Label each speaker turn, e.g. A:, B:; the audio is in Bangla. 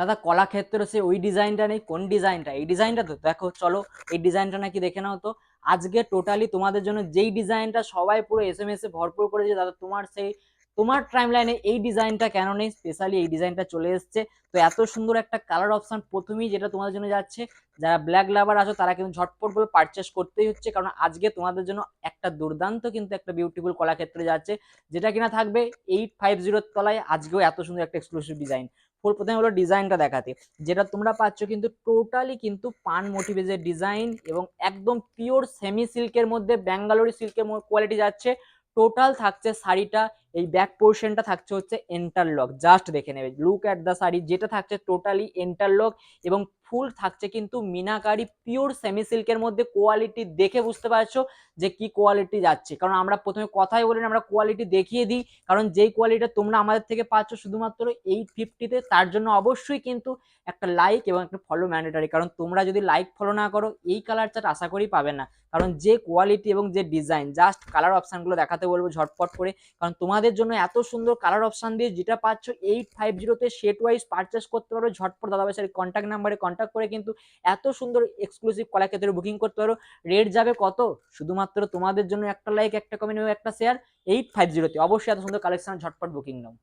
A: দাদা কলাক্ষেত্র সে ওই ডিজাইনটা নেই, কোন ডিজাইনটা? এই ডিজাইনটা তো দেখো, চলো এই ডিজাইনটা নাকি দেখে নাও তো। আজকে টোটালি তোমাদের জন্য যেই ডিজাইনটা সবাই পুরো এসএমএস এ ভরপুর করেছে, দাদা তোমার সেই তোমার টাইম লাইনে এই ডিজাইনটা কেন নেই? স্পেশালি এই ডিজাইনটা চলে এসছে। তো এত সুন্দর একটা কালার অপশন প্রথমেই যেটা তোমাদের জন্য যাচ্ছে, যারা ব্ল্যাক লাভার আছো তারা কিন্তু ঝটপট করে পারচেস করতেই হচ্ছে, কারণ আজকে তোমাদের জন্য একটা দুর্দান্ত কিন্তু একটা বিউটিফুল কলাক্ষেত্রে যাচ্ছে, যেটা কিনা থাকবে 850 তলায়। আজকেও এত সুন্দর একটা এক্সক্লুসিভ ডিজাইন। প্রথমে হলো ডিজাইনটা দেখাতে, যেটা তোমরা পাচ্ছ কিন্তু টোটালি কিন্তু পান মোটিভেজের ডিজাইন এবং একদম পিওর সেমি সিল্কের মধ্যে ব্যাঙ্গালোরি সিল্কের কোয়ালিটি যাচ্ছে। টোটাল থাকছে শাড়িটা, এই ব্যাক পোর্শনটা থাকছে হচ্ছে ইন্টারলক, জাস্ট দেখে নেবে, লুক অ্যাট দ্য শাড়ি, যেটা থাকছে টোটালি ইন্টারলক এবং ফুল থাকছে কিন্তু মিনাকারি পিওর সেমি সিল্কের মধ্যে। কোয়ালিটি দেখে বুঝতে পারছো যে কি কোয়ালিটি যাচ্ছে, কারণ আমরা প্রথমে কথাই বলি আমরা কোয়ালিটি দেখিয়ে দিই, কারণ যেই কোয়ালিটিটা তোমরা আমাদের থেকে পাচ্ছ শুধুমাত্র 850-তে, তার জন্য অবশ্যই কিন্তু একটা লাইক এবং একটা ফলো ম্যান্ডেটারি, কারণ তোমরা যদি লাইক ফলো না করো এই কালার চার্ট আশা করি পাবে না। কারণ যে কোয়ালিটি এবং যে ডিজাইন, জাস্ট কালার অপশানগুলো দেখাতে বলবো ঝটপট করে, কারণ তোমাদের জন্য এত সুন্দর কালার অপশান দিয়ে যেটা পাচ্ছ 850-তে সেট ওয়াইজ পারচেস করতে পারো ঝটপট দাদাভাই স্যার কন্ট্যাক্ট নাম্বারে কন্ট্যাক্ট করে কিন্তু এত সুন্দর এক্সক্লুসিভ কলাক্ষেত্রে বুকিং করতে পারো। রেট যাবে কত? শুধুমাত্র তোমাদের জন্য একটা লাইক, একটা কমেন্ট এবং একটা শেয়ার, 850-তে অবশ্যই এত সুন্দর কালেকশন ঝটপট বুকিং নাও।